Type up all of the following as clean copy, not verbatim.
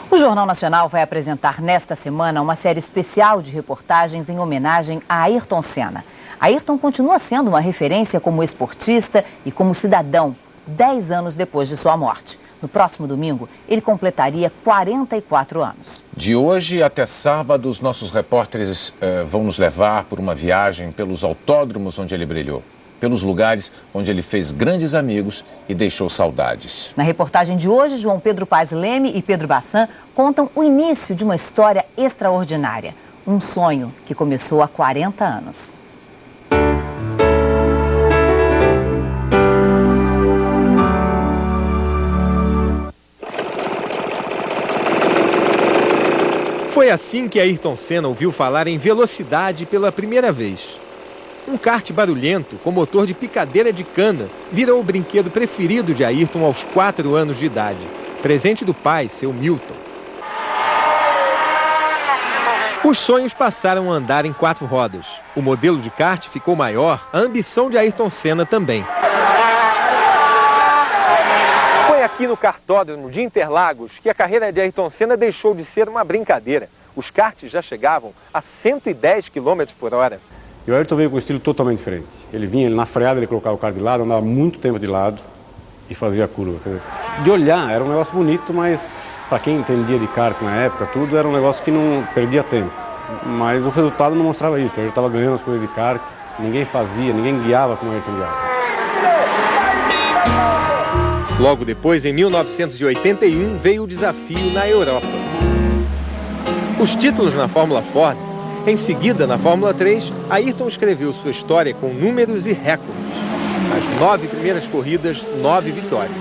O Jornal Nacional vai apresentar nesta semana uma série especial de reportagens em homenagem a Ayrton Senna. Ayrton continua sendo uma referência como esportista e como cidadão, 10 anos depois de sua morte. No próximo domingo, ele completaria 44 anos. De hoje até sábado, os nossos repórteres vão nos levar por uma viagem pelos autódromos onde ele brilhou, pelos lugares onde ele fez grandes amigos e deixou saudades. Na reportagem de hoje, João Pedro Paz Leme e Pedro Bassan contam o início de uma história extraordinária. Um sonho que começou há 40 anos. Foi assim que Ayrton Senna ouviu falar em velocidade pela primeira vez. Um kart barulhento com motor de picadeira de cana virou o brinquedo preferido de Ayrton aos 4 anos de idade, presente do pai, seu Milton. Os sonhos passaram a andar em 4 rodas. O modelo de kart ficou maior, a ambição de Ayrton Senna também. Foi aqui no kartódromo de Interlagos que a carreira de Ayrton Senna deixou de ser uma brincadeira. Os karts já chegavam a 110 km por hora. E o Ayrton veio com um estilo totalmente diferente. Ele na freada, ele colocava o carro de lado, andava muito tempo de lado e fazia a curva. De olhar, era um negócio bonito, mas para quem entendia de kart na época, tudo era um negócio que não perdia tempo. Mas o resultado não mostrava isso. Ele estava ganhando as coisas de kart, ninguém fazia, ninguém guiava como o Ayrton guiava. Logo depois, em 1981, veio o desafio na Europa. Os títulos na Fórmula Ford. Em seguida, na Fórmula 3, Ayrton escreveu sua história com números e recordes. Nas 9 primeiras corridas, 9 vitórias.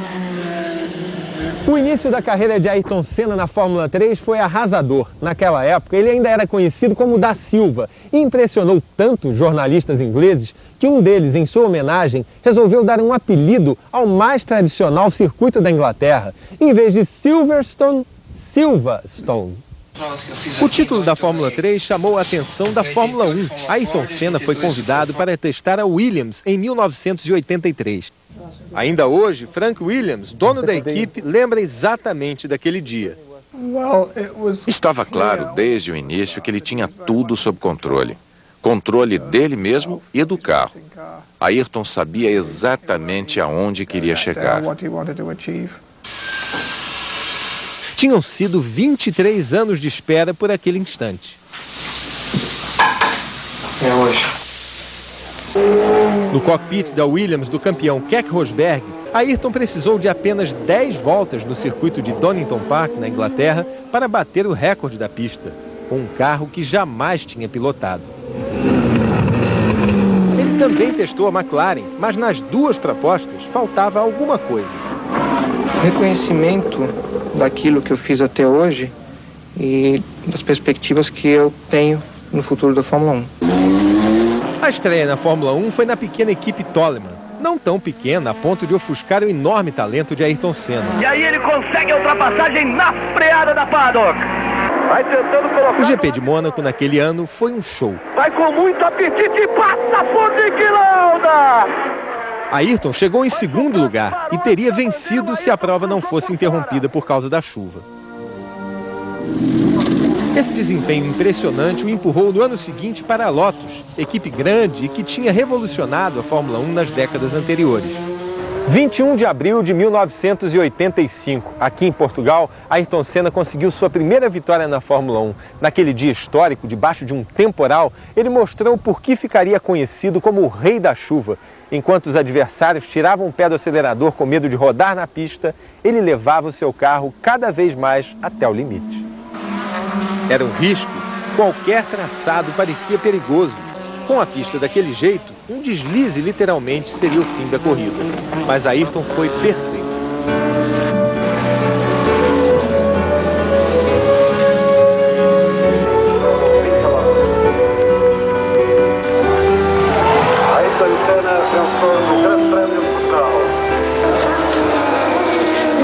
O início da carreira de Ayrton Senna na Fórmula 3 foi arrasador. Naquela época, ele ainda era conhecido como Da Silva e impressionou tanto os jornalistas ingleses que um deles, em sua homenagem, resolveu dar um apelido ao mais tradicional circuito da Inglaterra. Em vez de Silverstone, Silverstone. O título da Fórmula 3 chamou a atenção da Fórmula 1. Ayrton Senna foi convidado para testar a Williams em 1983. Ainda hoje, Frank Williams, dono da equipe, lembra exatamente daquele dia. Estava claro desde o início que ele tinha tudo sob controle. Controle dele mesmo e do carro. Ayrton sabia exatamente aonde queria chegar. Tinham sido 23 anos de espera por aquele instante. É hoje. No cockpit da Williams do campeão Keck Rosberg, Ayrton precisou de apenas 10 voltas no circuito de Donington Park, na Inglaterra, para bater o recorde da pista, com um carro que jamais tinha pilotado. Ele também testou a McLaren, mas nas 2 propostas faltava alguma coisa. Reconhecimento daquilo que eu fiz até hoje e das perspectivas que eu tenho no futuro da Fórmula 1. A estreia na Fórmula 1 foi na pequena equipe Toleman, não tão pequena a ponto de ofuscar o enorme talento de Ayrton Senna. E aí ele consegue a ultrapassagem na freada da paddock. Vai tentando colocar... O GP de Mônaco naquele ano foi um show. Vai com muito apetite e passa por Niki Lauda! Ayrton chegou em segundo lugar e teria vencido se a prova não fosse interrompida por causa da chuva. Esse desempenho impressionante o empurrou no ano seguinte para a Lotus, equipe grande e que tinha revolucionado a Fórmula 1 nas décadas anteriores. 21 de abril de 1985, aqui em Portugal, Ayrton Senna conseguiu sua primeira vitória na Fórmula 1. Naquele dia histórico, debaixo de um temporal, ele mostrou por que ficaria conhecido como o Rei da Chuva. Enquanto os adversários tiravam o pé do acelerador com medo de rodar na pista, ele levava o seu carro cada vez mais até o limite. Era um risco, qualquer traçado parecia perigoso. Com a pista daquele jeito, um deslize literalmente seria o fim da corrida. Mas Ayrton foi perfeito.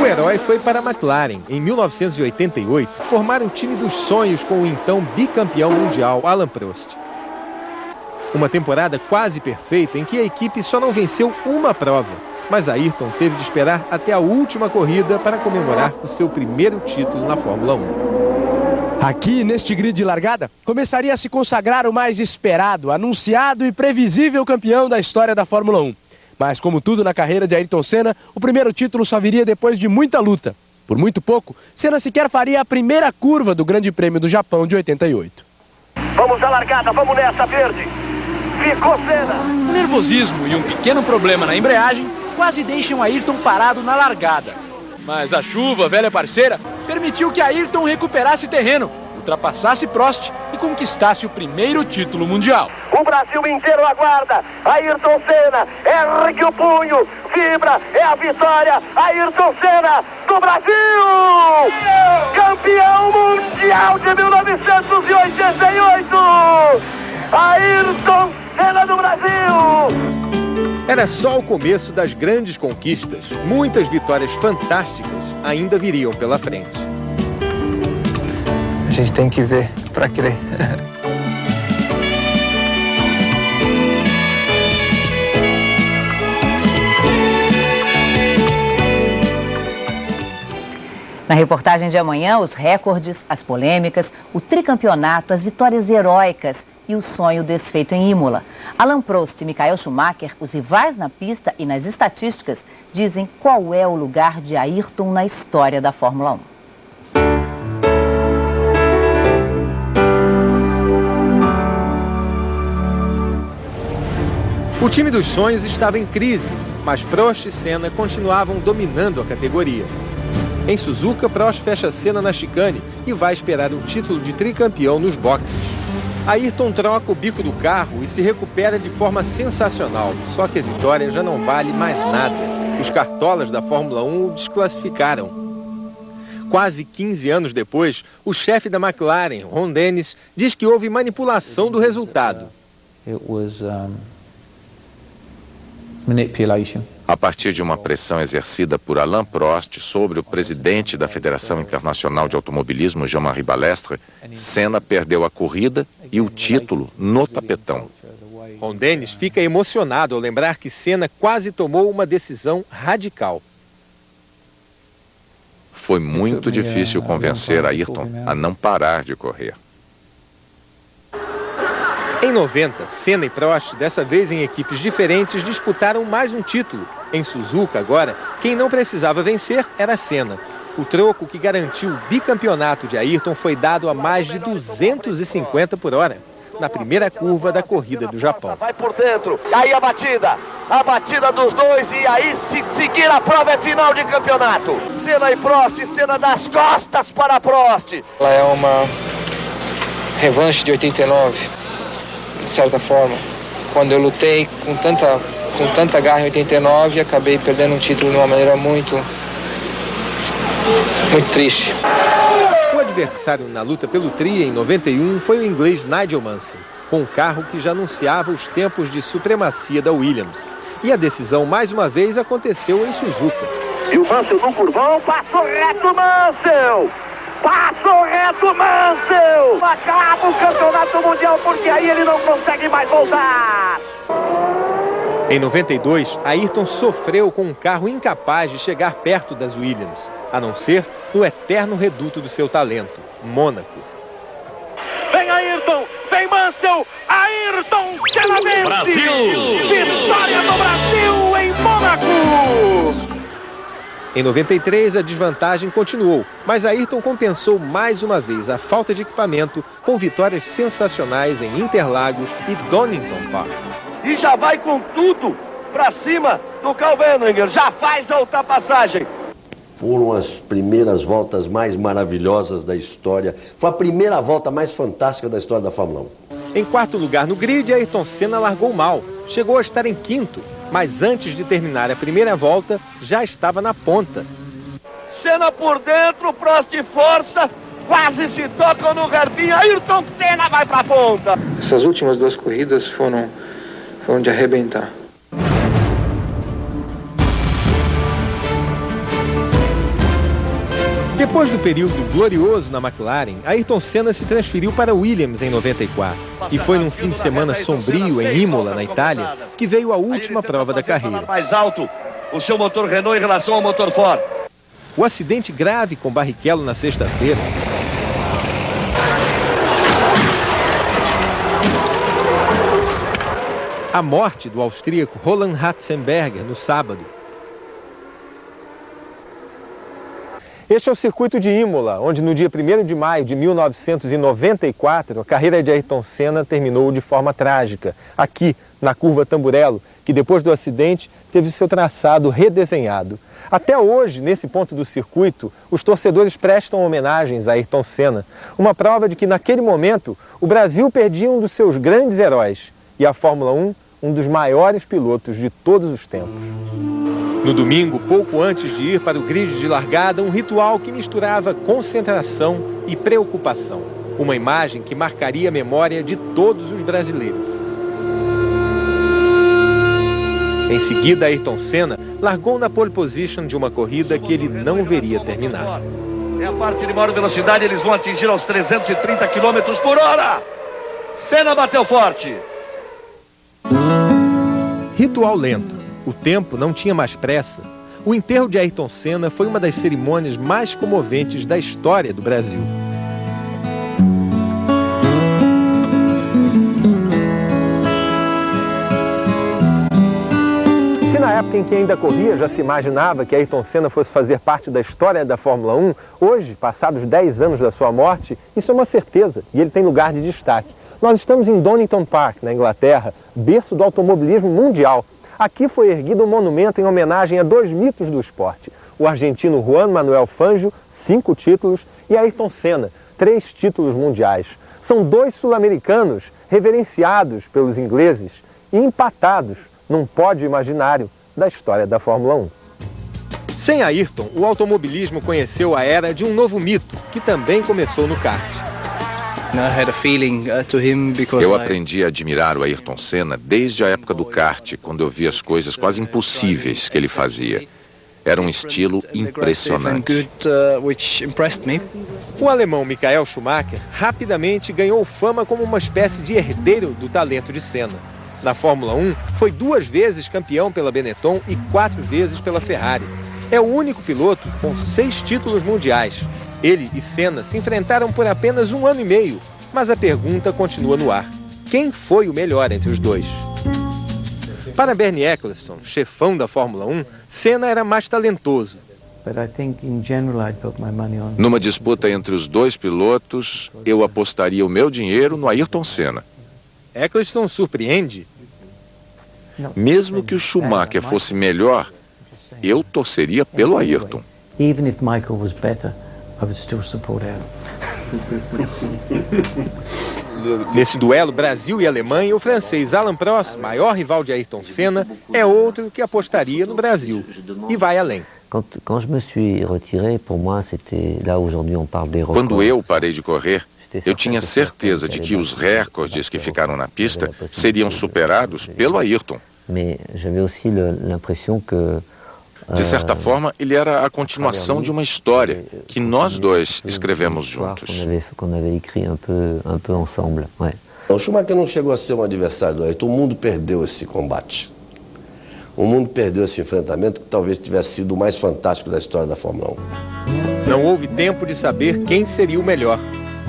O herói foi para a McLaren. Em 1988, formaram o time dos sonhos com o então bicampeão mundial Alain Prost. Uma temporada quase perfeita em que a equipe só não venceu uma prova. mas Ayrton teve de esperar até a última corrida para comemorar o seu primeiro título na Fórmula 1. Aqui, neste grid de largada, começaria a se consagrar o mais esperado, anunciado e previsível campeão da história da Fórmula 1. Mas, como tudo na carreira de Ayrton Senna, o primeiro título só viria depois de muita luta. Por muito pouco, Senna sequer faria a primeira curva do Grande Prêmio do Japão de 88. Vamos à largada, vamos nessa, verde. Ficou Senna. O nervosismo e um pequeno problema na embreagem quase deixam Ayrton parado na largada. Mas a chuva, velha parceira, permitiu que Ayrton recuperasse terreno, ultrapassasse Prost e conquistasse o primeiro título mundial. O Brasil inteiro aguarda. Ayrton Senna ergue o punho, vibra, é a vitória. Ayrton Senna do Brasil! Campeão mundial de 1988! Ayrton Senna do Brasil! Era só o começo das grandes conquistas. Muitas vitórias fantásticas ainda viriam pela frente. A gente tem que ver para crer. Na reportagem de amanhã, os recordes, as polêmicas, o tricampeonato, as vitórias heróicas e o sonho desfeito em Imola. Alain Prost e Michael Schumacher, os rivais na pista e nas estatísticas, dizem qual é o lugar de Ayrton na história da Fórmula 1. O time dos sonhos estava em crise, mas Prost e Senna continuavam dominando a categoria. Em Suzuka, Prost fecha a cena na chicane e vai esperar o título de tricampeão nos boxes. Ayrton troca o bico do carro e se recupera de forma sensacional, só que a vitória já não vale mais nada. Os cartolas da Fórmula 1 o desclassificaram. Quase 15 anos depois, o chefe da McLaren, Ron Dennis, diz que houve manipulação do resultado. A partir de uma pressão exercida por Alain Prost sobre o presidente da Federação Internacional de Automobilismo, Jean-Marie Balestre, Senna perdeu a corrida e o título no tapetão. Ron Dennis fica emocionado ao lembrar que Senna quase tomou uma decisão radical. Foi muito difícil convencer Ayrton a não parar de correr. Em 90, Senna e Prost, dessa vez em equipes diferentes, disputaram mais um título. Em Suzuka, agora, quem não precisava vencer era Senna. O troco que garantiu o bicampeonato de Ayrton foi dado a mais de 250 por hora, na primeira curva da corrida do Japão. Vai por dentro, aí a batida dos dois, e aí se seguir a prova é final de campeonato. Senna e Prost, Senna das costas para Prost. Ela é uma revanche de 89. De certa forma, quando eu lutei com tanta garra em 89, acabei perdendo um título de uma maneira muito triste. O adversário na luta pelo tri em 91 foi o inglês Nigel Mansell, com um carro que já anunciava os tempos de supremacia da Williams. E a decisão mais uma vez aconteceu em Suzuka. E o Mansell no curvão, passou reto Mansell! Passou reto Mansell! Acaba o campeonato mundial porque aí ele não consegue mais voltar! Em 92, Ayrton sofreu com um carro incapaz de chegar perto das Williams, a não ser no eterno reduto do seu talento, Mônaco. Vem Ayrton! Vem Mansell! Ayrton Senna vence! Brasil! Vitória do Brasil em Mônaco! Em 93, a desvantagem continuou, mas Ayrton compensou mais uma vez a falta de equipamento com vitórias sensacionais em Interlagos e Donington Park. E já vai com tudo pra cima do Karl Wendlinger, já faz a ultrapassagem. Foram as primeiras voltas mais maravilhosas da história. Foi a primeira volta mais fantástica da história da Fórmula 1. Em quarto lugar no grid, Ayrton Senna largou mal. Chegou a estar em quinto, mas antes de terminar a primeira volta, já estava na ponta. Senna por dentro, Prost força, quase se tocam no garbinho, Ayrton Senna vai pra ponta. Essas últimas duas corridas foram de arrebentar. Depois do período glorioso na McLaren, Ayrton Senna se transferiu para Williams em 94. E foi num fim de semana sombrio em Imola, na Itália, que veio a última prova da carreira. Mais alto, o seu motor Renault em relação ao motor Ford. O acidente grave com Barrichello na sexta-feira a morte do austríaco Roland Ratzenberger no sábado. Este é o circuito de Imola, onde no dia 1º de maio de 1994, a carreira de Ayrton Senna terminou de forma trágica. Aqui, na curva Tamburello, que depois do acidente teve seu traçado redesenhado. Até hoje, nesse ponto do circuito, os torcedores prestam homenagens a Ayrton Senna. Uma prova de que, naquele momento, o Brasil perdia um dos seus grandes heróis. E a Fórmula 1, um dos maiores pilotos de todos os tempos. No domingo, pouco antes de ir para o grid de largada, um ritual que misturava concentração e preocupação. Uma imagem que marcaria a memória de todos os brasileiros. Em seguida, Ayrton Senna largou na pole position de uma corrida que ele não veria terminar. É a parte de maior velocidade, eles vão atingir aos 330 km por hora. Senna bateu forte. Ritual lento. O tempo não tinha mais pressa. O enterro de Ayrton Senna foi uma das cerimônias mais comoventes da história do Brasil. Se na época em que ainda corria já se imaginava que Ayrton Senna fosse fazer parte da história da Fórmula 1, hoje, passados 10 anos da sua morte, isso é uma certeza e ele tem lugar de destaque. Nós estamos em Donington Park, na Inglaterra, berço do automobilismo mundial. Aqui foi erguido um monumento em homenagem a 2 mitos do esporte. O argentino Juan Manuel Fangio, 5 títulos, e Ayrton Senna, 3 títulos mundiais. São 2 sul-americanos reverenciados pelos ingleses e empatados num pódio imaginário da história da Fórmula 1. Sem Ayrton, o automobilismo conheceu a era de um novo mito, que também começou no kart. Eu aprendi a admirar o Ayrton Senna desde a época do kart, quando eu vi as coisas quase impossíveis que ele fazia. Era um estilo impressionante. O alemão Michael Schumacher rapidamente ganhou fama como uma espécie de herdeiro do talento de Senna. Na Fórmula 1, foi 2 vezes campeão pela Benetton e 4 vezes pela Ferrari. É o único piloto com 6 títulos mundiais. Ele e Senna se enfrentaram por apenas 1 ano e meio, mas a pergunta continua no ar. Quem foi o melhor entre os dois? Para Bernie Ecclestone, chefão da Fórmula 1, Senna era mais talentoso. Numa disputa entre os 2 pilotos, eu apostaria o meu dinheiro no Ayrton Senna. Ecclestone surpreende. Mesmo que o Schumacher fosse melhor, eu torceria pelo Ayrton. Even if Michael was better, I would still support Ayrton. Nesse duelo Brasil e Alemanha, o francês Alain Prost, maior rival de Ayrton Senna, é outro que apostaria no Brasil e vai além. Quando eu parei de correr, eu tinha certeza de que os recordes que ficaram na pista seriam superados pelo Ayrton. De certa forma, ele era a continuação de uma história que nós 2 escrevemos juntos. O Schumacher não chegou a ser um adversário do Ayrton. O mundo perdeu esse combate. O mundo perdeu esse enfrentamento que talvez tivesse sido o mais fantástico da história da Fórmula 1. Não houve tempo de saber quem seria o melhor.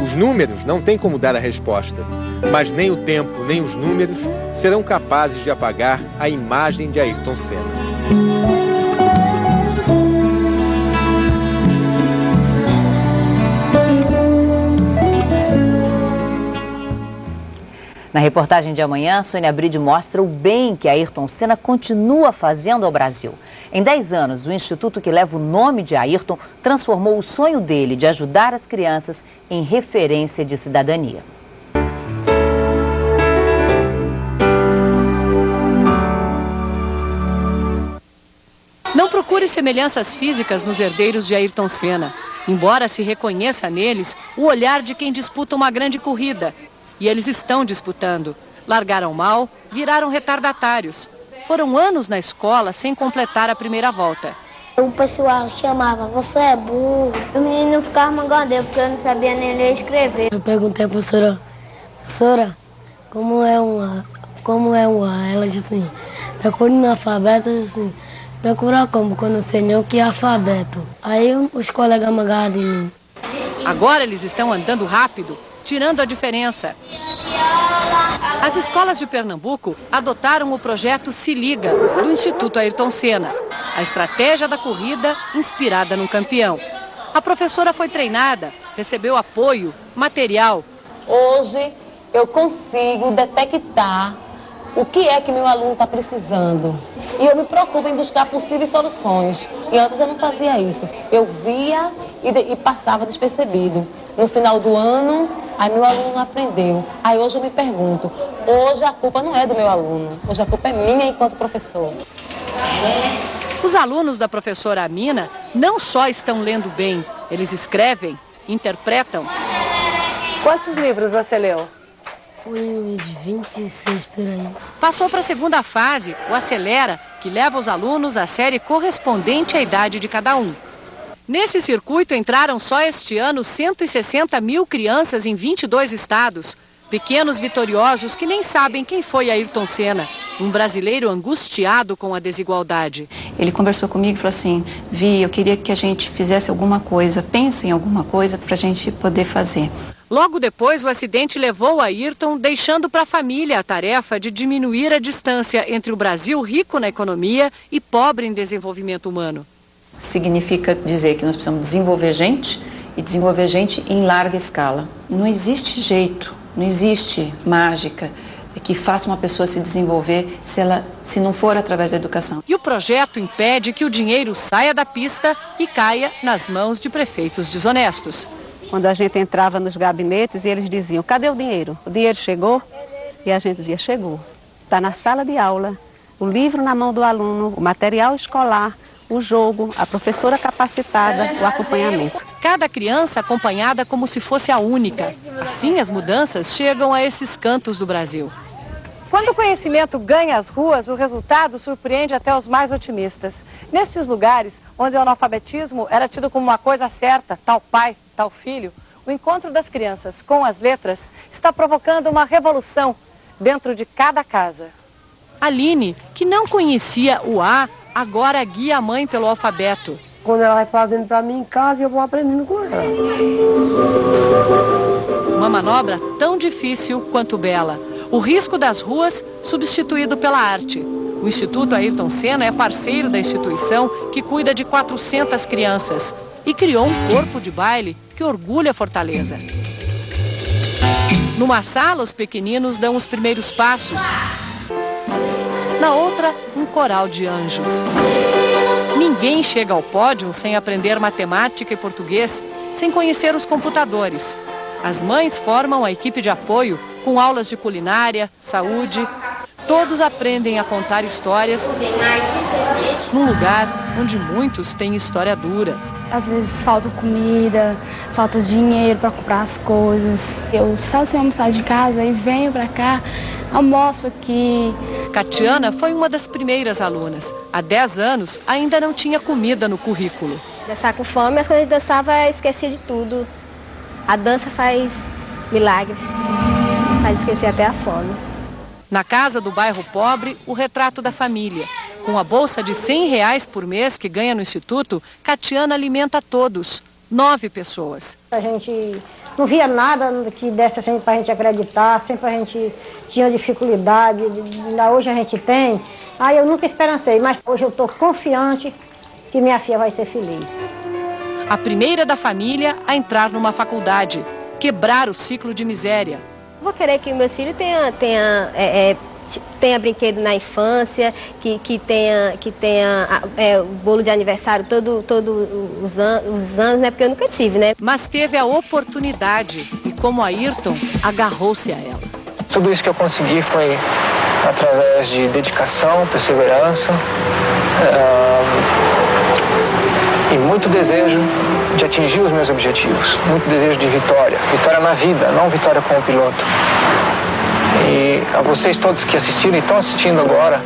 Os números não têm como dar a resposta. Mas nem o tempo, nem os números serão capazes de apagar a imagem de Ayrton Senna. Na reportagem de amanhã, Sônia Bride mostra o bem que Ayrton Senna continua fazendo ao Brasil. Em 10 anos, o instituto que leva o nome de Ayrton transformou o sonho dele de ajudar as crianças em referência de cidadania. Não procure semelhanças físicas nos herdeiros de Ayrton Senna, embora se reconheça neles o olhar de quem disputa uma grande corrida. E eles estão disputando. Largaram mal, viraram retardatários. Foram anos na escola sem completar a primeira volta. O pessoal chamava, você é burro. O menino ficava mangando porque eu não sabia nem ler e escrever. Eu perguntei à professora, como é um A? Ela disse assim, é cor analfabeta, assim, Procurar como? Quando o senhor que é alfabeto. Aí os colegas me agarram de mim. Agora eles estão andando rápido, tirando a diferença. As escolas de Pernambuco adotaram o projeto Se Liga, do Instituto Ayrton Senna. A estratégia da corrida inspirada num campeão. A professora foi treinada, recebeu apoio, material. Hoje eu consigo detectar o que é que meu aluno está precisando. E eu me preocupo em buscar possíveis soluções. E antes eu não fazia isso. Eu via e passava despercebido. No final do ano, aí meu aluno aprendeu. Aí hoje eu me pergunto, hoje a culpa não é do meu aluno, hoje a culpa é minha enquanto professor. Os alunos da professora Amina não só estão lendo bem, eles escrevem, interpretam. Quantos livros você leu? Foi uns 26 por aí. Passou para a segunda fase, o Acelera, que leva os alunos à série correspondente à idade de cada um. Nesse circuito entraram só este ano 160 mil crianças em 22 estados. Pequenos vitoriosos que nem sabem quem foi Ayrton Senna, um brasileiro angustiado com a desigualdade. Ele conversou comigo e falou assim, Vi, eu queria que a gente fizesse alguma coisa, pense em alguma coisa para a gente poder fazer. Logo depois, o acidente levou Ayrton, deixando para a família a tarefa de diminuir a distância entre o Brasil rico na economia e pobre em desenvolvimento humano. Significa dizer que nós precisamos desenvolver gente e desenvolver gente em larga escala. Não existe jeito, não existe mágica que faça uma pessoa se desenvolver se não for através da educação. E o projeto impede que o dinheiro saia da pista e caia nas mãos de prefeitos desonestos. Quando a gente entrava nos gabinetes e eles diziam, cadê o dinheiro? O dinheiro chegou? E a gente dizia, chegou. Está na sala de aula, o livro na mão do aluno, o material escolar, o jogo, a professora capacitada, o acompanhamento. Cada criança acompanhada como se fosse a única. Assim as mudanças chegam a esses cantos do Brasil. Quando o conhecimento ganha as ruas, o resultado surpreende até os mais otimistas. Nestes lugares, onde o analfabetismo era tido como uma coisa certa, tal pai, tal filho, o encontro das crianças com as letras está provocando uma revolução dentro de cada casa. Aline, que não conhecia o A, agora guia a mãe pelo alfabeto. Quando ela vai fazendo para mim em casa, eu vou aprendendo com ela. Uma manobra tão difícil quanto bela. O risco das ruas substituído pela arte. O Instituto Ayrton Senna é parceiro da instituição que cuida de 400 crianças e criou um corpo de baile que orgulha Fortaleza. Numa sala, os pequeninos dão os primeiros passos. Na outra, um coral de anjos. Ninguém chega ao pódio sem aprender matemática e português, sem conhecer os computadores. As mães formam a equipe de apoio com aulas de culinária, saúde. Todos aprendem a contar histórias num lugar onde muitos têm história dura. Às vezes falta comida, falta dinheiro para comprar as coisas. Eu saio sem almoçar de casa e venho para cá, almoço aqui. Catiana foi uma das primeiras alunas. Há 10 anos ainda não tinha comida no currículo. Dançar com fome, mas quando a gente dançava eu esquecia de tudo. A dança faz milagres, faz esquecer até a fome. Na casa do bairro pobre, o retrato da família. Com a bolsa de R$100 por mês que ganha no Instituto, Catiana alimenta todos, 9 pessoas. A gente não via nada que desse assim para a gente acreditar, sempre a gente tinha dificuldade, ainda hoje a gente tem. Aí eu nunca esperancei, mas hoje eu estou confiante que minha filha vai ser feliz. A primeira da família a entrar numa faculdade, quebrar o ciclo de miséria. Vou querer que meus filhos tenha brinquedo na infância, que tenha o bolo de aniversário todos os anos, né? Porque eu nunca tive, né? Mas teve a oportunidade e, como Ayrton, agarrou-se a ela. Tudo isso que eu consegui foi através de dedicação, perseverança e muito desejo de atingir os meus objetivos, muito desejo de vitória. Vitória na vida, não vitória como piloto. E a vocês todos que assistiram e estão assistindo agora,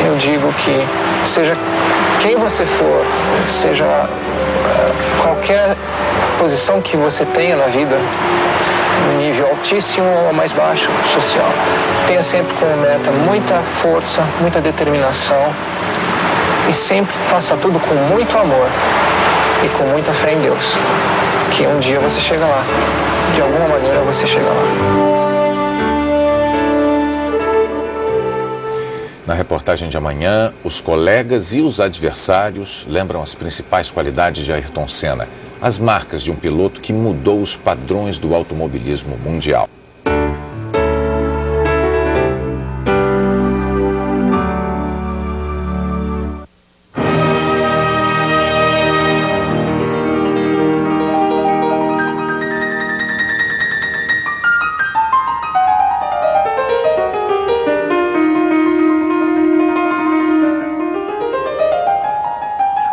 eu digo que seja quem você for, seja qualquer posição que você tenha na vida, nível altíssimo ou mais baixo social, tenha sempre como meta muita força, muita determinação E sempre faça tudo com muito amor e com muita fé em Deus. Que um dia você chega lá. De alguma maneira você chega lá. Na reportagem de amanhã, os colegas e os adversários lembram as principais qualidades de Ayrton Senna, as marcas de um piloto que mudou os padrões do automobilismo mundial.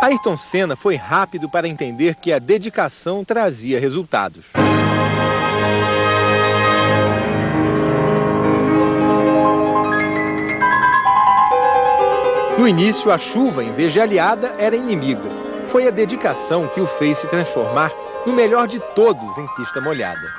Ayrton Senna foi rápido para entender que a dedicação trazia resultados. No início, a chuva, em vez de aliada, era inimiga. Foi a dedicação que o fez se transformar no melhor de todos em pista molhada.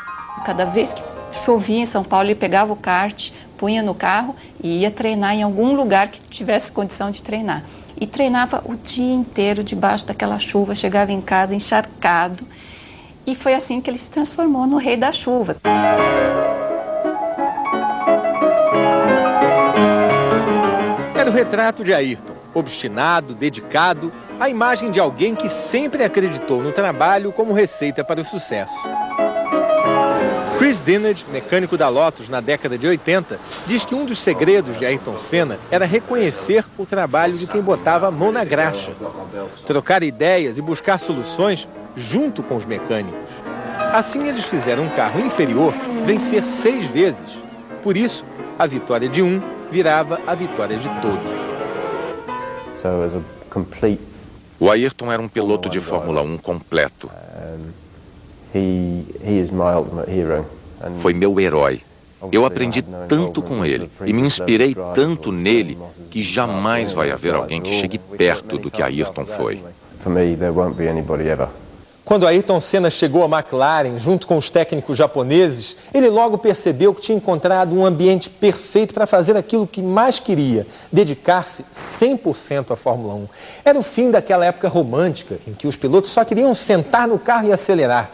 Cada vez que chovia em São Paulo, ele pegava o kart, punha no carro e ia treinar em algum lugar que tivesse condição de treinar. E treinava o dia inteiro debaixo daquela chuva, chegava em casa encharcado. E foi assim que ele se transformou no rei da chuva. Era o retrato de Ayrton, obstinado, dedicado, a imagem de alguém que sempre acreditou no trabalho como receita para o sucesso. Chris Dinage, mecânico da Lotus na década de 80, diz que um dos segredos de Ayrton Senna era reconhecer o trabalho de quem botava a mão na graxa, trocar ideias e buscar soluções junto com os mecânicos. Assim, eles fizeram um carro inferior vencer 6 vezes. Por isso, a vitória de um virava a vitória de todos. O Ayrton era um piloto de Fórmula 1 completo. Foi meu herói. Eu aprendi tanto com ele e me inspirei tanto nele que jamais vai haver alguém que chegue perto do que Ayrton foi. Quando Ayrton Senna chegou à McLaren, junto com os técnicos japoneses, ele logo percebeu que tinha encontrado um ambiente perfeito para fazer aquilo que mais queria, dedicar-se 100% à Fórmula 1. Era o fim daquela época romântica, em que os pilotos só queriam sentar no carro e acelerar.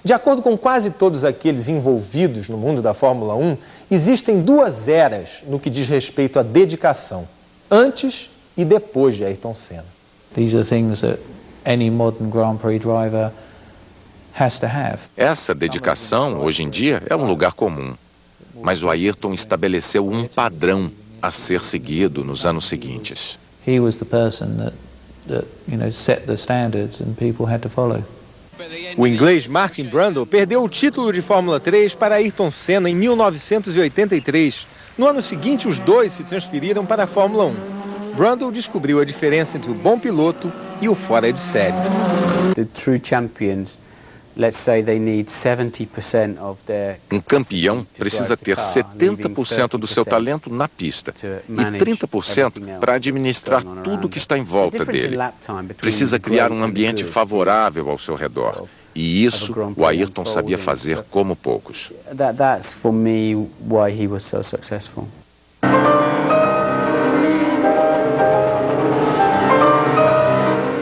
De acordo com quase todos aqueles envolvidos no mundo da Fórmula 1, existem 2 eras no que diz respeito à dedicação, antes e depois de Ayrton Senna. These are things that any modern Grand Prix driver has to have. Essa dedicação, hoje em dia, é um lugar comum. Mas o Ayrton estabeleceu um padrão a ser seguido nos anos seguintes. He was the person that set the standards and people had to follow. O inglês Martin Brundle perdeu o título de Fórmula 3 para Ayrton Senna em 1983. No ano seguinte, os dois se transferiram para a Fórmula 1. Brundle descobriu a diferença entre o bom piloto e o fora de série. The true champions, let's say they need 70% of their... Um campeão precisa ter 70% do seu talento na pista e 30% para administrar tudo que está em volta dele. Precisa criar um ambiente favorável ao seu redor. E isso o Ayrton sabia fazer como poucos. That's for me why he was so successful.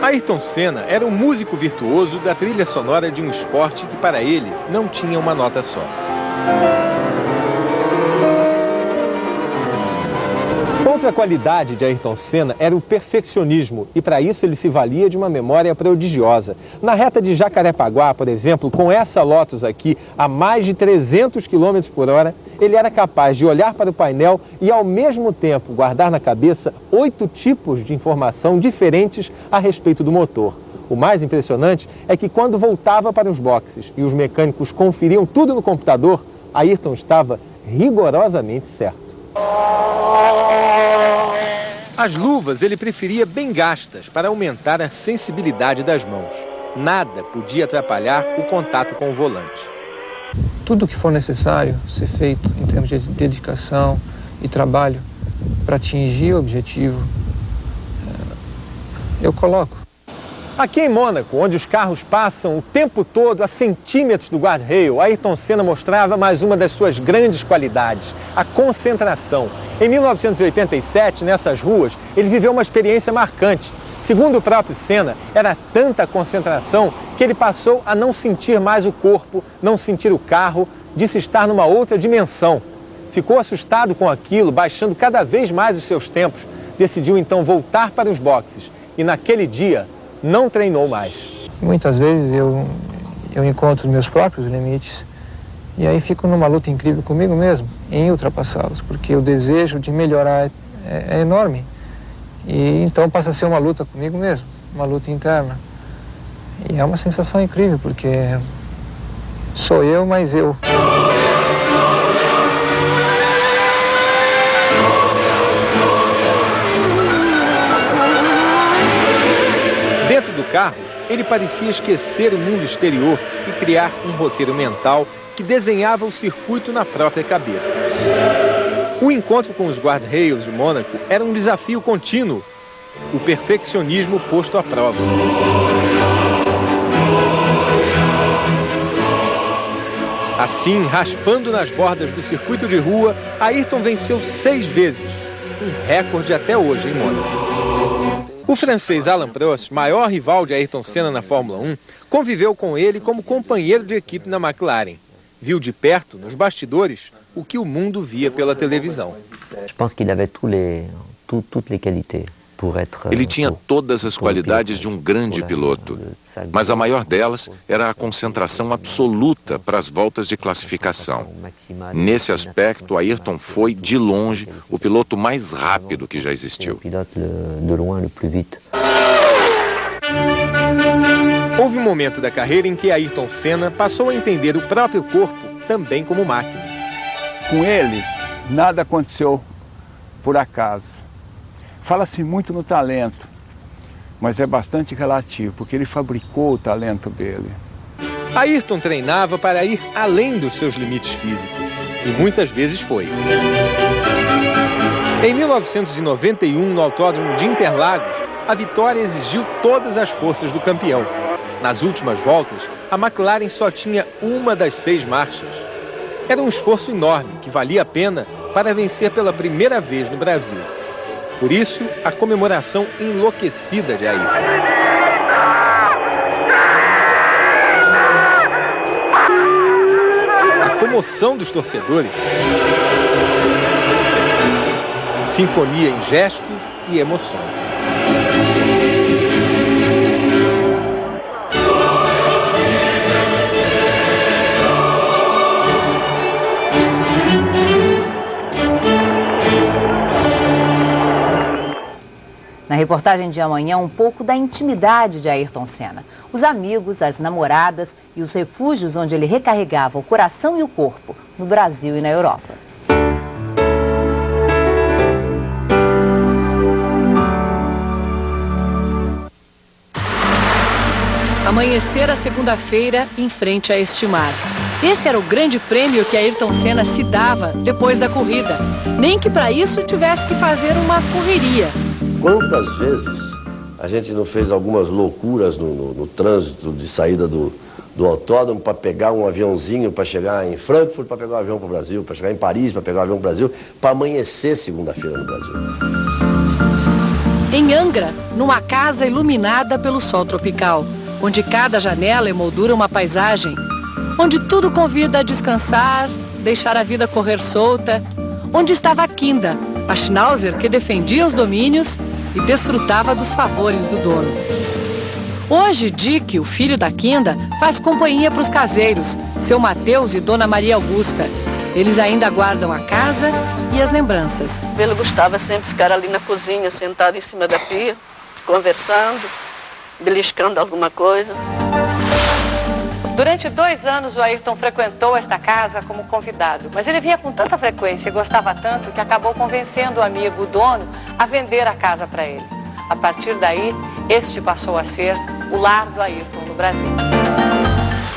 Ayrton Senna era um músico virtuoso da trilha sonora de um esporte que para ele não tinha uma nota só. Outra qualidade de Ayrton Senna era o perfeccionismo, e para isso ele se valia de uma memória prodigiosa. Na reta de Jacarepaguá, por exemplo, com essa Lotus aqui a mais de 300 km por hora, ele era capaz de olhar para o painel e ao mesmo tempo guardar na cabeça 8 tipos de informação diferentes a respeito do motor. O mais impressionante é que quando voltava para os boxes e os mecânicos conferiam tudo no computador, Ayrton estava rigorosamente certo. As luvas ele preferia bem gastas para aumentar a sensibilidade das mãos. Nada podia atrapalhar o contato com o volante. Tudo que for necessário ser feito em termos de dedicação e trabalho para atingir o objetivo, eu coloco. Aqui em Mônaco, onde os carros passam o tempo todo a centímetros do guardrail, Ayrton Senna mostrava mais uma das suas grandes qualidades, a concentração. Em 1987, nessas ruas, ele viveu uma experiência marcante. Segundo o próprio Senna, era tanta concentração que ele passou a não sentir mais o corpo, não sentir o carro, disse estar numa outra dimensão. Ficou assustado com aquilo, baixando cada vez mais os seus tempos. Decidiu então voltar para os boxes e naquele dia não treinou mais. Muitas vezes eu encontro os meus próprios limites e aí fico numa luta incrível comigo mesmo em ultrapassá-los, porque o desejo de melhorar é enorme. E então passa a ser uma luta comigo mesmo, uma luta interna. E é uma sensação incrível, porque sou eu, mas eu. Dentro do carro, ele parecia esquecer o mundo exterior e criar um roteiro mental que desenhava o circuito na própria cabeça. O encontro com os guardrails de Mônaco era um desafio contínuo, o perfeccionismo posto à prova. Assim, raspando nas bordas do circuito de rua, Ayrton venceu 6 vezes, um recorde até hoje em Mônaco. O francês Alain Prost, maior rival de Ayrton Senna na Fórmula 1, conviveu com ele como companheiro de equipe na McLaren. Viu de perto, nos bastidores, o que o mundo via pela televisão. Ele tinha todas as qualidades de um grande piloto, mas a maior delas era a concentração absoluta para as voltas de classificação. Nesse aspecto, Ayrton foi, de longe, o piloto mais rápido que já existiu. Houve um momento da carreira em que Ayrton Senna passou a entender o próprio corpo também como máquina. Com ele, nada aconteceu por acaso. Fala-se muito no talento, mas é bastante relativo, porque ele fabricou o talento dele. Ayrton treinava para ir além dos seus limites físicos, e muitas vezes foi. Em 1991, no Autódromo de Interlagos, a vitória exigiu todas as forças do campeão. Nas últimas voltas, a McLaren só tinha uma das 6 marchas. Era um esforço enorme que valia a pena para vencer pela primeira vez no Brasil. Por isso, a comemoração enlouquecida de Ayrton. A comoção dos torcedores. Sinfonia em gestos e emoções. Na reportagem de amanhã, um pouco da intimidade de Ayrton Senna. Os amigos, as namoradas e os refúgios onde ele recarregava o coração e o corpo, no Brasil e na Europa. Amanhecer a segunda-feira em frente a este mar. Esse era o grande prêmio que Ayrton Senna se dava depois da corrida. Nem que para isso tivesse que fazer uma correria. Quantas vezes a gente não fez algumas loucuras no trânsito de saída do autódromo para pegar um aviãozinho para chegar em Frankfurt, para pegar um avião para o Brasil, para chegar em Paris, para pegar um avião para o Brasil, para amanhecer segunda-feira no Brasil. Em Angra, numa casa iluminada pelo sol tropical, onde cada janela emoldura uma paisagem, onde tudo convida a descansar, deixar a vida correr solta, onde estava a Kinda, a Schnauzer que defendia os domínios e desfrutava dos favores do dono. Hoje, Dick, o filho da Kinda, faz companhia para os caseiros, seu Mateus e Dona Maria Augusta. Eles ainda guardam a casa e as lembranças. Ele gostava sempre de ficar ali na cozinha, sentado em cima da pia, conversando, beliscando alguma coisa. Durante 2 anos, o Ayrton frequentou esta casa como convidado, mas ele vinha com tanta frequência e gostava tanto que acabou convencendo o amigo, o dono, a vender a casa para ele. A partir daí, este passou a ser o lar do Ayrton no Brasil.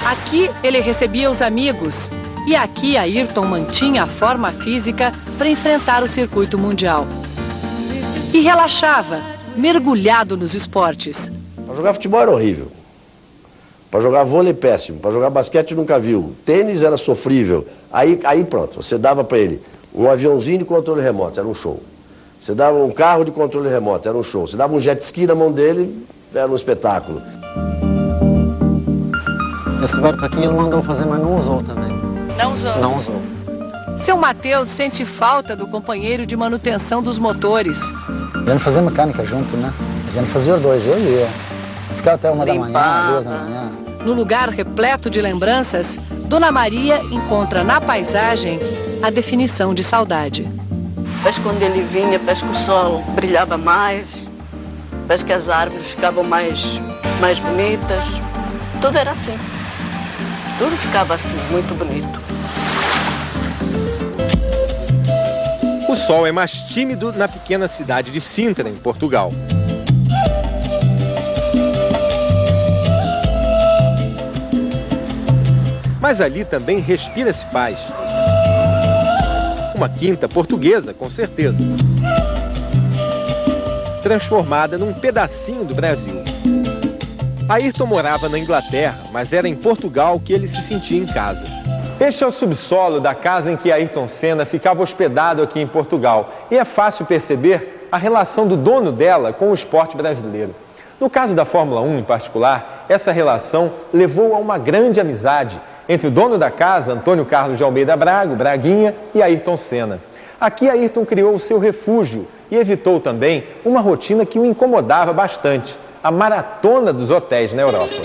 Aqui ele recebia os amigos e aqui Ayrton mantinha a forma física para enfrentar o circuito mundial. E relaxava, mergulhado nos esportes. Para jogar futebol era horrível. Para jogar vôlei, péssimo. Para jogar basquete, nunca viu. Tênis era sofrível. Aí pronto, você dava para ele um aviãozinho de controle remoto, era um show. Você dava um carro de controle remoto, era um show. Você dava um jet ski na mão dele, era um espetáculo. Esse barco aqui ele mandou fazer, mas não usou também. Não usou? Não usou. Seu Mateus sente falta do companheiro de manutenção dos motores. A gente fazia mecânica junto, né? A gente fazia os dois, eu e eu. Ficava até 1 da manhã, 2 da manhã. No lugar repleto de lembranças, Dona Maria encontra na paisagem a definição de saudade. Parece que quando ele vinha, parece que o sol brilhava mais, parece que as árvores ficavam mais bonitas. Tudo era assim. Tudo ficava assim, muito bonito. O sol é mais tímido na pequena cidade de Sintra, em Portugal. Mas ali também respira-se paz. Uma quinta portuguesa, com certeza. Transformada num pedacinho do Brasil. Ayrton morava na Inglaterra, mas era em Portugal que ele se sentia em casa. Este é o subsolo da casa em que Ayrton Senna ficava hospedado aqui em Portugal. E é fácil perceber a relação do dono dela com o esporte brasileiro. No caso da Fórmula 1 em particular, essa relação levou a uma grande amizade entre o dono da casa, Antônio Carlos de Almeida Braga, Braguinha, e Ayrton Senna. Aqui Ayrton criou o seu refúgio e evitou também uma rotina que o incomodava bastante, a maratona dos hotéis na Europa.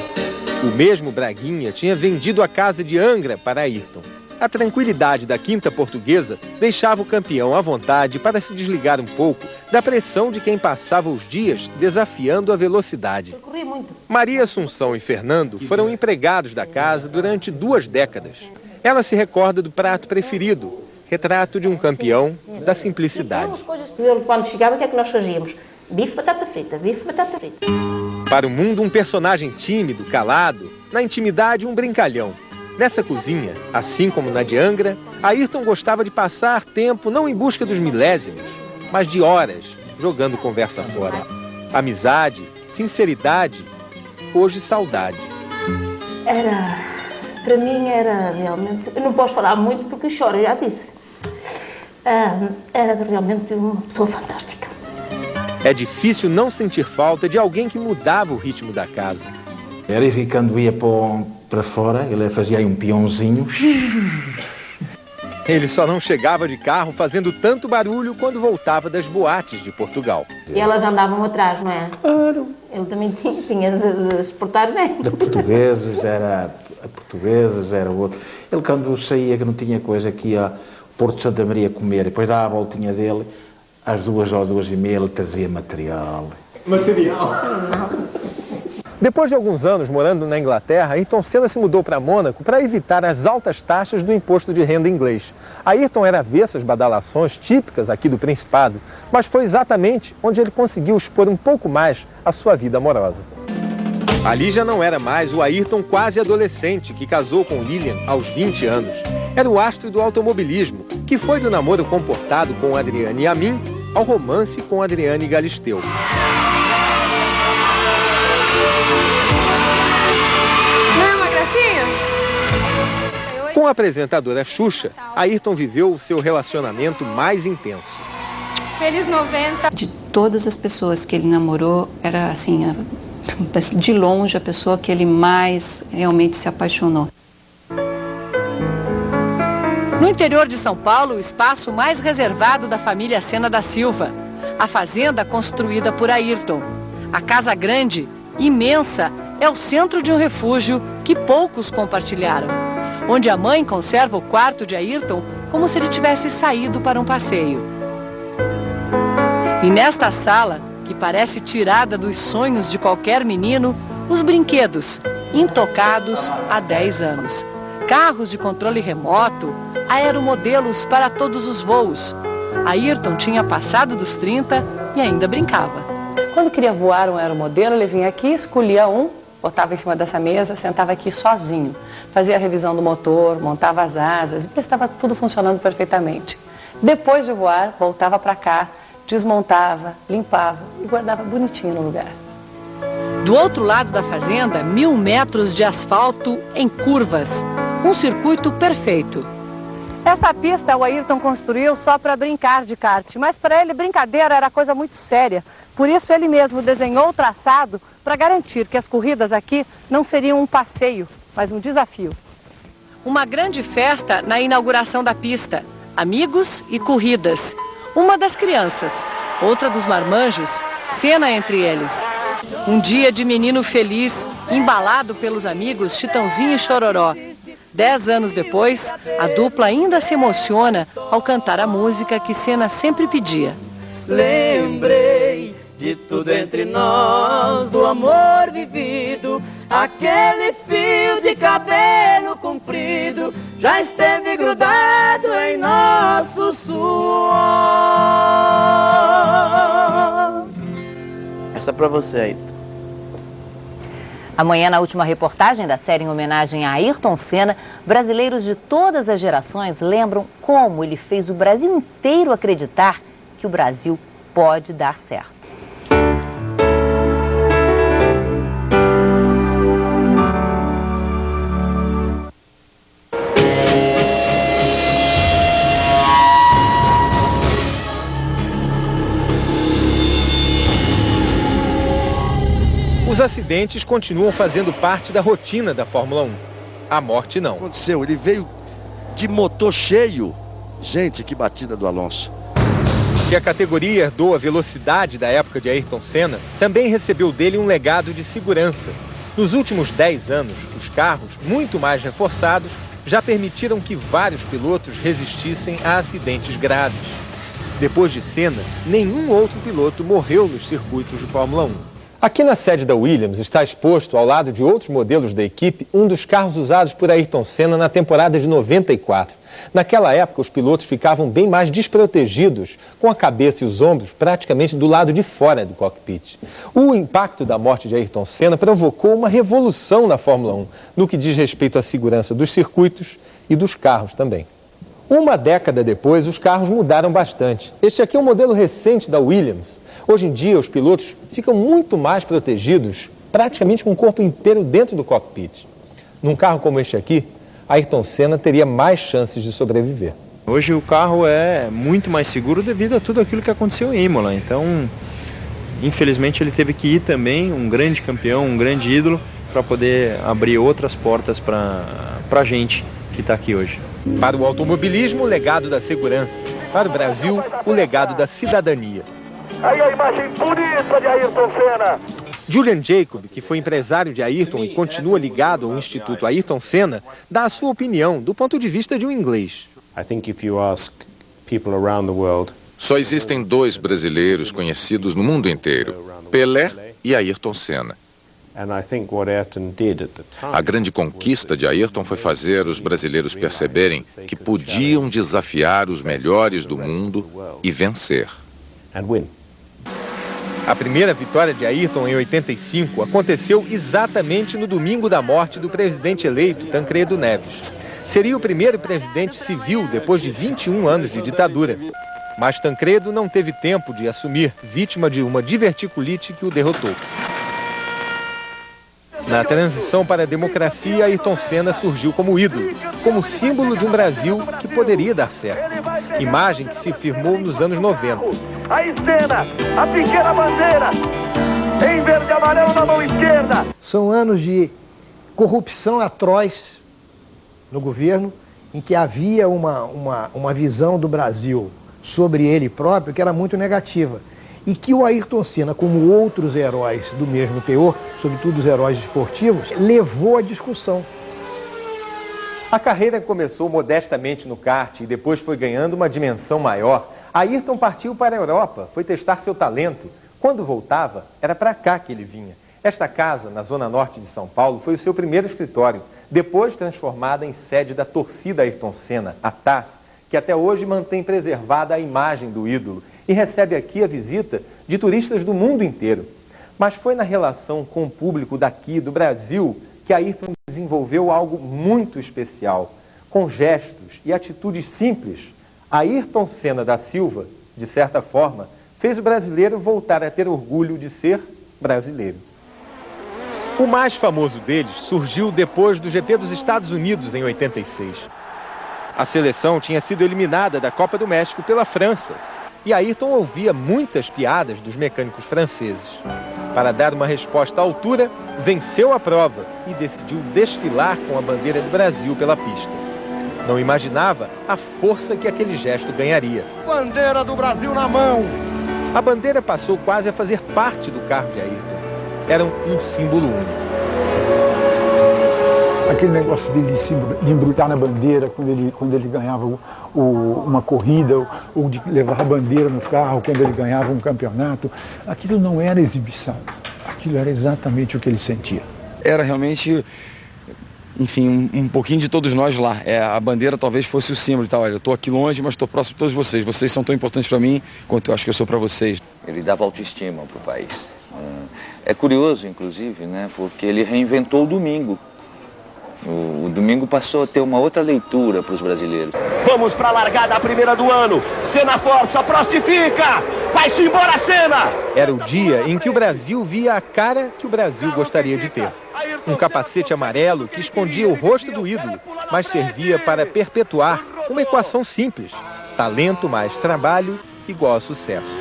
O mesmo Braguinha tinha vendido a casa de Angra para Ayrton. A tranquilidade da quinta portuguesa deixava o campeão à vontade para se desligar um pouco da pressão de quem passava os dias desafiando a velocidade. Maria Assunção e Fernando foram empregados da casa durante 2 décadas. Ela se recorda do prato preferido, retrato de um campeão da simplicidade. Quando chegava, o que é que nós fazíamos? Bife, batata frita, bife, batata frita. Para o mundo, um personagem tímido, calado, na intimidade, um brincalhão. Nessa cozinha, assim como na de Angra, Ayrton gostava de passar tempo não em busca dos milésimos, mas de horas, jogando conversa fora. Amizade, sinceridade, hoje saudade. Para mim era realmente, eu não posso falar muito porque choro, já disse. Era realmente uma pessoa fantástica. É difícil não sentir falta de alguém que mudava o ritmo da casa. Era isso que quando ia para fora, ele fazia aí um peãozinho. Ele só não chegava de carro fazendo tanto barulho quando voltava das boates de Portugal. E elas andavam atrás, não é? Claro. Ele também tinha de se portar bem. Era portugueses, era outro. Ele quando saía, que não tinha coisa, que ia ao Porto de Santa Maria comer, depois dava a voltinha dele, às 2 ou 2h30 ele trazia material. Material? Não. Depois de alguns anos morando na Inglaterra, Ayrton Senna se mudou para Mônaco para evitar as altas taxas do imposto de renda inglês. Ayrton era avesso às badalações típicas aqui do Principado, mas foi exatamente onde ele conseguiu expor um pouco mais a sua vida amorosa. Ali já não era mais o Ayrton quase adolescente que casou com Lilian aos 20 anos. Era o astro do automobilismo, que foi do namoro comportado com Adriane Yamin ao romance com Adriane Galisteu. Com a apresentadora Xuxa, Ayrton viveu o seu relacionamento mais intenso. Feliz 90! De todas as pessoas que ele namorou, era assim, de longe a pessoa que ele mais realmente se apaixonou. No interior de São Paulo, o espaço mais reservado da família Senna da Silva. A fazenda construída por Ayrton. A casa grande, imensa, é o centro de um refúgio que poucos compartilharam. Onde a mãe conserva o quarto de Ayrton como se ele tivesse saído para um passeio. E nesta sala, que parece tirada dos sonhos de qualquer menino, os brinquedos, intocados há 10 anos. Carros de controle remoto, aeromodelos para todos os voos. Ayrton tinha passado dos 30 e ainda brincava. Quando queria voar um aeromodelo, ele vinha aqui, escolhia um, botava em cima dessa mesa, sentava aqui sozinho. Fazia a revisão do motor, montava as asas, e estava tudo funcionando perfeitamente. Depois de voar, voltava para cá, desmontava, limpava e guardava bonitinho no lugar. Do outro lado da fazenda, 1000 metros de asfalto em curvas. Um circuito perfeito. Essa pista o Ayrton construiu só para brincar de kart, mas para ele brincadeira era coisa muito séria. Por isso ele mesmo desenhou o traçado para garantir que as corridas aqui não seriam um passeio, mas um desafio. Uma grande festa na inauguração da pista, amigos e corridas. Uma das crianças, outra dos marmanjos, cena entre eles. Um dia de menino feliz, embalado pelos amigos Chitãozinho e Chororó. 10 anos depois, a dupla ainda se emociona ao cantar a música que Senna sempre pedia. Lembrei de tudo entre nós, do amor vivido, aquele fio de cabelo comprido já esteve grudado em nosso suor. Essa é pra você aí. Amanhã, na última reportagem da série em homenagem a Ayrton Senna, brasileiros de todas as gerações lembram como ele fez o Brasil inteiro acreditar que o Brasil pode dar certo. Os acidentes continuam fazendo parte da rotina da Fórmula 1. A morte não. Aconteceu, ele veio de motor cheio. Gente, que batida do Alonso. Se a categoria herdou a velocidade da época de Ayrton Senna, também recebeu dele um legado de segurança. Nos últimos 10 anos, os carros, muito mais reforçados, já permitiram que vários pilotos resistissem a acidentes graves. Depois de Senna, nenhum outro piloto morreu nos circuitos de Fórmula 1. Aqui na sede da Williams está exposto, ao lado de outros modelos da equipe, um dos carros usados por Ayrton Senna na temporada de 94. Naquela época, os pilotos ficavam bem mais desprotegidos, com a cabeça e os ombros praticamente do lado de fora do cockpit. O impacto da morte de Ayrton Senna provocou uma revolução na Fórmula 1, no que diz respeito à segurança dos circuitos e dos carros também. Uma década depois, os carros mudaram bastante. Este aqui é um modelo recente da Williams. Hoje em dia, os pilotos ficam muito mais protegidos, praticamente com o corpo inteiro dentro do cockpit. Num carro como este aqui, Ayrton Senna teria mais chances de sobreviver. Hoje o carro é muito mais seguro devido a tudo aquilo que aconteceu em Imola. Então, infelizmente, ele teve que ir também, um grande campeão, um grande ídolo, para poder abrir outras portas para a gente que está aqui hoje. Para o automobilismo, o legado da segurança. Para o Brasil, o legado da cidadania. Aí a imagem bonita de Ayrton Senna. Julian Jacob, que foi empresário de Ayrton e continua ligado ao Instituto Ayrton Senna, dá a sua opinião do ponto de vista de um inglês. Só existem 2 brasileiros conhecidos no mundo inteiro, Pelé e Ayrton Senna. A grande conquista de Ayrton foi fazer os brasileiros perceberem que podiam desafiar os melhores do mundo e vencer. A primeira vitória de Ayrton em 85 aconteceu exatamente no domingo da morte do presidente eleito Tancredo Neves. Seria o primeiro presidente civil depois de 21 anos de ditadura. Mas Tancredo não teve tempo de assumir, vítima de uma diverticulite que o derrotou. Na transição para a democracia, Ayrton Senna surgiu como ídolo, como símbolo de um Brasil que poderia dar certo. Imagem que se firmou nos anos 90. Aí Senna, a pequena bandeira, em verde e amarelo na mão esquerda. São anos de corrupção atroz no governo, em que havia uma visão do Brasil sobre ele próprio que era muito negativa. E que o Ayrton Senna, como outros heróis do mesmo teor, sobretudo os heróis esportivos, levou à discussão. A carreira começou modestamente no kart e depois foi ganhando uma dimensão maior. Ayrton partiu para a Europa, foi testar seu talento. Quando voltava, era para cá que ele vinha. Esta casa, na zona norte de São Paulo, foi o seu primeiro escritório, depois transformada em sede da torcida Ayrton Senna, a TAS, que até hoje mantém preservada a imagem do ídolo e recebe aqui a visita de turistas do mundo inteiro. Mas foi na relação com o público daqui, do Brasil, que Ayrton desenvolveu algo muito especial. Com gestos e atitudes simples, Ayrton Senna da Silva, de certa forma, fez o brasileiro voltar a ter orgulho de ser brasileiro. O mais famoso deles surgiu depois do GP dos Estados Unidos, em 86. A seleção tinha sido eliminada da Copa do México pela França e Ayrton ouvia muitas piadas dos mecânicos franceses. Para dar uma resposta à altura, venceu a prova e decidiu desfilar com a bandeira do Brasil pela pista. Não imaginava a força que aquele gesto ganharia. Bandeira do Brasil na mão! A bandeira passou quase a fazer parte do carro de Ayrton. Era um símbolo único. Aquele negócio dele de embrulhar na bandeira quando ele ganhava uma corrida, ou de levar a bandeira no carro quando ele ganhava um campeonato, aquilo não era exibição, aquilo era exatamente o que ele sentia. Era realmente, enfim, um pouquinho de todos nós lá. A bandeira talvez fosse o símbolo e tal. Olha, eu estou aqui longe, mas estou próximo de todos vocês. Vocês são tão importantes para mim quanto eu acho que eu sou para vocês. Ele dava autoestima para o país. É curioso, inclusive, né, porque ele reinventou o domingo. O domingo passou a ter uma outra leitura para os brasileiros. Vamos para a largada, a primeira do ano. Senna força, prostifica! Vai-se embora, Senna! Era o dia em que o Brasil via a cara que o Brasil gostaria de ter. Um capacete amarelo que escondia o rosto do ídolo, mas servia para perpetuar uma equação simples: talento mais trabalho igual a sucesso.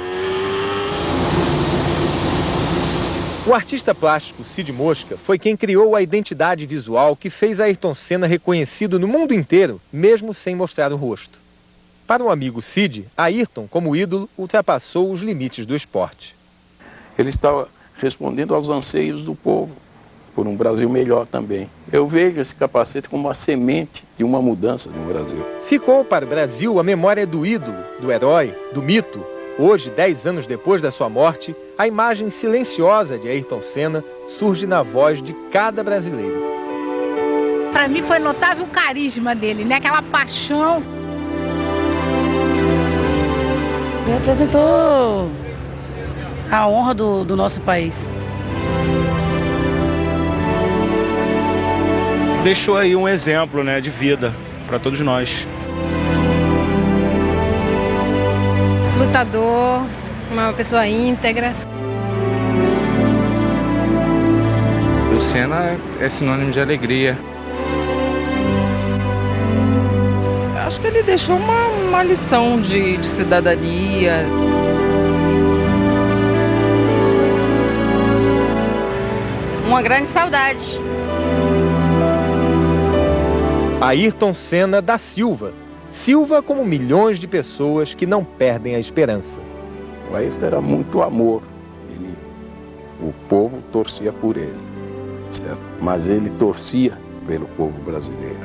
O artista plástico Cid Mosca foi quem criou a identidade visual que fez Ayrton Senna reconhecido no mundo inteiro, mesmo sem mostrar o rosto. Para o amigo Cid, Ayrton, como ídolo, ultrapassou os limites do esporte. Ele estava respondendo aos anseios do povo por um Brasil melhor também. Eu vejo esse capacete como uma semente de uma mudança de um Brasil. Ficou para o Brasil a memória do ídolo, do herói, do mito. Hoje, 10 anos depois da sua morte, a imagem silenciosa de Ayrton Senna surge na voz de cada brasileiro. Para mim foi notável o carisma dele, né? Aquela paixão. Ele representou a honra do nosso país. Deixou aí um exemplo, né, de vida para todos nós. Lutador, uma pessoa íntegra. O Senna é sinônimo de alegria. Acho que ele deixou uma lição de cidadania. Uma grande saudade. Ayrton Senna da Silva. Silva como milhões de pessoas que não perdem a esperança. O Ayrton era muito amor. O povo torcia por ele, certo? Mas ele torcia pelo povo brasileiro.